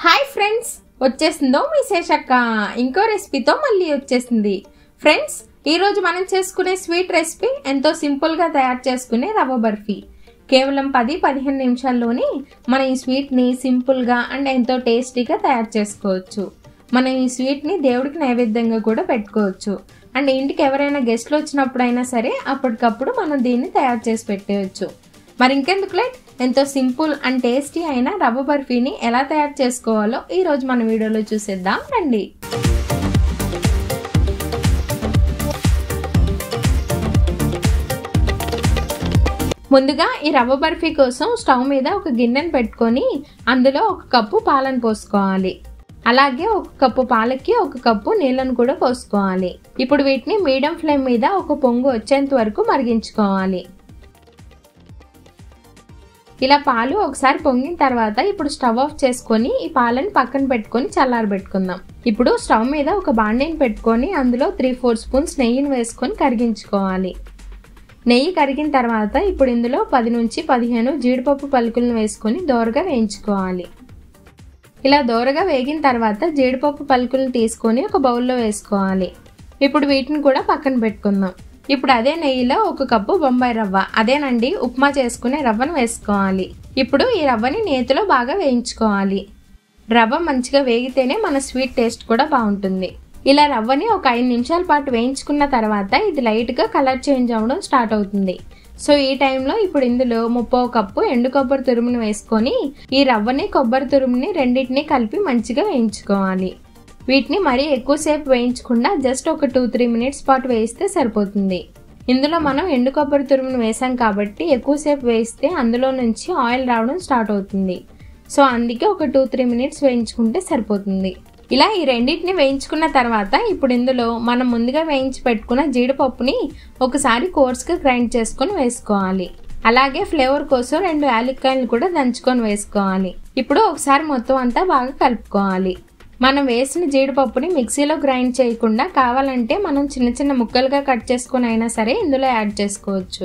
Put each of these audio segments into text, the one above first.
Hi friends, వచ్చేసిందో మీ శేషక్క ఇంకో రెసిపీతో మళ్ళీ వచ్చేసింది. ఫ్రెండ్స్, ఈరోజు మనం చేసుకునే స్వీట్ రెసిపీ ఎంతో సింపుల్గా తయారు చేసుకునే రవ్వ బర్ఫీ. కేవలం 10-15 నిమిషాల్లోనే మనం ఈ స్వీట్ని సింపుల్గా అండ్ ఎంతో టేస్టీగా తయారు చేసుకోవచ్చు. మనం ఈ స్వీట్ని దేవుడికి నైవేద్యంగా కూడా పెట్టుకోవచ్చు. అండ్ ఇంటికి ఎవరైనా గెస్ట్లు వచ్చినప్పుడైనా సరే అప్పటికప్పుడు మనం దీన్ని తయారు చేసి పెట్టేయచ్చు. మరి ఇంకెందుకు లేట్, ఎంతో సింపుల్ అండ్ టేస్టీ అయిన రవ్వ బర్ఫీని ఎలా తయారు చేసుకోవాలో ఈరోజు మన వీడియోలో చూసేద్దాం రండి. ముందుగా ఈ రవ్వ బర్ఫీ కోసం స్టవ్ మీద ఒక గిన్నెను పెట్టుకొని అందులో 1 కప్పు పాలను పోసుకోవాలి. అలాగే 1 కప్పు పాలకి 1 కప్పు నీళ్ళను కూడా పోసుకోవాలి. ఇప్పుడు వీటిని మీడియం ఫ్లేమ్ మీద ఒక పొంగు వచ్చేంత వరకు మరిగించుకోవాలి. ఇలా పాలు ఒకసారి పొంగిన తర్వాత ఇప్పుడు స్టవ్ ఆఫ్ చేసుకొని ఈ పాలను పక్కన పెట్టుకొని చల్లారబెట్టుకుందాం. ఇప్పుడు స్టవ్ మీద ఒక బాండీని పెట్టుకొని అందులో 3-4 స్పూన్స్ నెయ్యిని వేసుకొని కరిగించుకోవాలి. నెయ్యి కరిగిన తర్వాత ఇప్పుడు ఇందులో 10-15 జీడిపప్పు పలుకులను వేసుకొని దోరగా వేయించుకోవాలి. ఇలా దోరగా వేగిన తర్వాత జీడిపప్పు పలుకులను తీసుకొని ఒక బౌల్లో వేసుకోవాలి. ఇప్పుడు వీటిని కూడా పక్కన పెట్టుకుందాం. ఇప్పుడు అదే నెయ్యిలో 1 కప్పు బొంబాయి రవ్వ, అదేనండి ఉప్మా చేసుకునే రవ్వను వేసుకోవాలి. ఇప్పుడు ఈ రవ్వని నేతిలో బాగా వేయించుకోవాలి. రవ్వ మంచిగా వేగితేనే మన స్వీట్ టేస్ట్ కూడా బాగుంటుంది. ఇలా రవ్వని ఒక 5 నిమిషాల పాటు వేయించుకున్న తర్వాత ఇది లైట్గా కలర్ చేంజ్ అవ్వడం స్టార్ట్ అవుతుంది. సో ఈ టైంలో ఇప్పుడు ఇందులో 30 కప్పు ఎండు కొబ్బరి తురుమును వేసుకొని ఈ రవ్వని కొబ్బరి తురుముని రెండింటినీ కలిపి మంచిగా వేయించుకోవాలి. వీటిని మరీ ఎక్కువసేపు వేయించకుండా జస్ట్ ఒక 2-3 మినిట్స్ పాటు వేయిస్తే సరిపోతుంది. ఇందులో మనం ఎండు కొబ్బరి తురుమును వేసాం కాబట్టి ఎక్కువసేపు వేయిస్తే అందులో నుంచి ఆయిల్ రావడం స్టార్ట్ అవుతుంది. సో అందుకే ఒక 2-3 మినిట్స్ వేయించుకుంటే సరిపోతుంది. ఇలా ఈ రెండింటిని వేయించుకున్న తర్వాత ఇప్పుడు ఇందులో మనం ముందుగా వేయించి పెట్టుకున్న జీడిపప్పుని ఒకసారి కోర్స్గా గ్రైండ్ చేసుకొని వేసుకోవాలి. అలాగే ఫ్లేవర్ కోసం 2 యాలక్కాయలను కూడా దంచుకొని వేసుకోవాలి. ఇప్పుడు ఒకసారి మొత్తం అంతా బాగా కలుపుకోవాలి. మనం వేసిన జీడిపప్పుని మిక్సీలో గ్రైండ్ చేయకుండా కావాలంటే మనం చిన్న చిన్న ముక్కలుగా కట్ చేసుకొని అయినా సరే ఇందులో యాడ్ చేసుకోవచ్చు.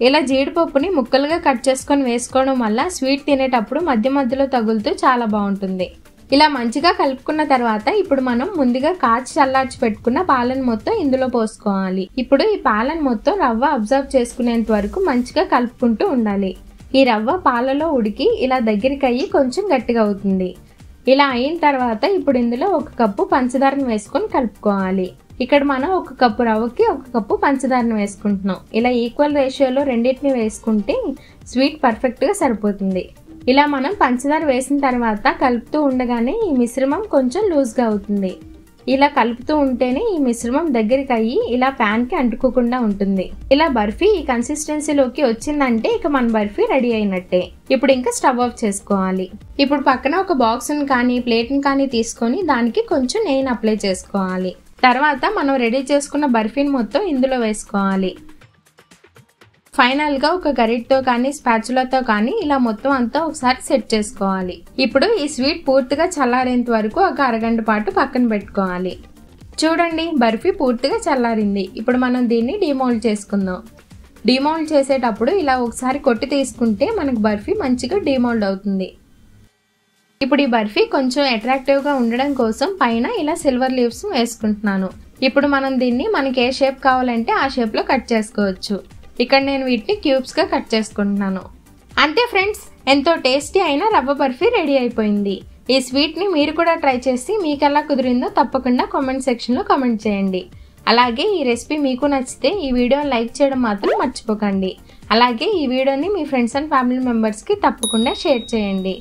ఇలా జీడిపప్పుని ముక్కలుగా కట్ చేసుకొని వేసుకోవడం వల్ల స్వీట్ తినేటప్పుడు మధ్య మధ్యలో తగులుతూ చాలా బాగుంటుంది. ఇలా మంచిగా కలుపుకున్న తర్వాత ఇప్పుడు మనం ముందుగా కాచి చల్లార్చి పెట్టుకున్న పాలను మొత్తం ఇందులో పోసుకోవాలి. ఇప్పుడు ఈ పాలను మొత్తం రవ్వ అబ్జర్వ్ చేసుకునేంత వరకు మంచిగా కలుపుకుంటూ ఉండాలి. ఈ రవ్వ పాలలో ఉడికి ఇలా దగ్గరికి అయ్యి కొంచెం గట్టిగా అవుతుంది. ఇలా అయిన తర్వాత ఇప్పుడు ఇందులో 1 కప్పు పంచదారను వేసుకొని కలుపుకోవాలి. ఇక్కడ మనం 1 కప్పు రవ్వకి 1 కప్పు పంచదారను వేసుకుంటున్నాం. ఇలా ఈక్వల్ రేషియోలో రెండింటిని వేసుకుంటే స్వీట్ పర్ఫెక్ట్గా సరిపోతుంది. ఇలా మనం పంచదార వేసిన తర్వాత కలుపుతూ ఉండగానే ఈ మిశ్రమం కొంచెం లూజ్గా అవుతుంది. ఇలా కలుపుతూ ఉంటేనే ఈ మిశ్రమం దగ్గరికి అయ్యి ఇలా ప్యాన్కి అంటుకోకుండా ఉంటుంది. ఇలా బర్ఫీ ఈ కన్సిస్టెన్సీలోకి వచ్చిందంటే ఇక మన బర్ఫీ రెడీ అయినట్టే. ఇప్పుడు ఇంకా స్టవ్ ఆఫ్ చేసుకోవాలి. ఇప్పుడు పక్కన ఒక బాక్స్ని కానీ ప్లేట్ని కానీ తీసుకొని దానికి కొంచెం నెయ్యిని అప్లై చేసుకోవాలి. తర్వాత మనం రెడీ చేసుకున్న బర్ఫీని మొత్తం ఇందులో వేసుకోవాలి. ఫైనల్గా ఒక గరిటతో కానీ స్పాచులాతో కానీ ఇలా మొత్తం అంతా ఒకసారి సెట్ చేసుకోవాలి. ఇప్పుడు ఈ స్వీట్ పూర్తిగా చల్లారేంత వరకు ఒక అరగంట పాటు పక్కన పెట్టుకోవాలి. చూడండి, బర్ఫీ పూర్తిగా చల్లారింది. ఇప్పుడు మనం దీన్ని డిమోల్డ్ చేసుకుందాం. డిమోల్డ్ చేసేటప్పుడు ఇలా ఒకసారి కొట్టి తీసుకుంటే మనకు బర్ఫీ మంచిగా డిమోల్డ్ అవుతుంది. ఇప్పుడు ఈ బర్ఫీ కొంచెం అట్రాక్టివ్గా ఉండడం కోసం పైన ఇలా సిల్వర్ లీవ్స్ వేసుకుంటున్నాను. ఇప్పుడు మనం దీన్ని మనకి ఏ షేప్ కావాలంటే ఆ షేప్లో కట్ చేసుకోవచ్చు. ఇక్కడ నేను వీటిని క్యూబ్స్గా కట్ చేసుకుంటున్నాను. అంతే ఫ్రెండ్స్, ఎంతో టేస్టీ అయిన రవ్వ బర్ఫీ రెడీ అయిపోయింది. ఈ స్వీట్ని మీరు కూడా ట్రై చేసి మీకు ఎలా కుదిరిందో తప్పకుండా కామెంట్ సెక్షన్లో కామెంట్ చేయండి. అలాగే ఈ రెసిపీ మీకు నచ్చితే ఈ వీడియోని లైక్ చేయడం మాత్రం మర్చిపోకండి. అలాగే ఈ వీడియోని మీ ఫ్రెండ్స్ అండ్ ఫ్యామిలీ మెంబర్స్కి తప్పకుండా షేర్ చేయండి.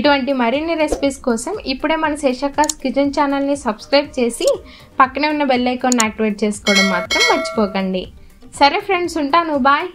ఇటువంటి మరిన్ని రెసిపీస్ కోసం ఇప్పుడే మన శేషక్కాస్ కిచెన్ ఛానల్ని సబ్స్క్రైబ్ చేసి పక్కనే ఉన్న బెల్ ఐకాన్ని యాక్టివేట్ చేసుకోవడం మాత్రం మర్చిపోకండి. సరే ఫ్రెండ్స్, ఉంటాను. బాయ్.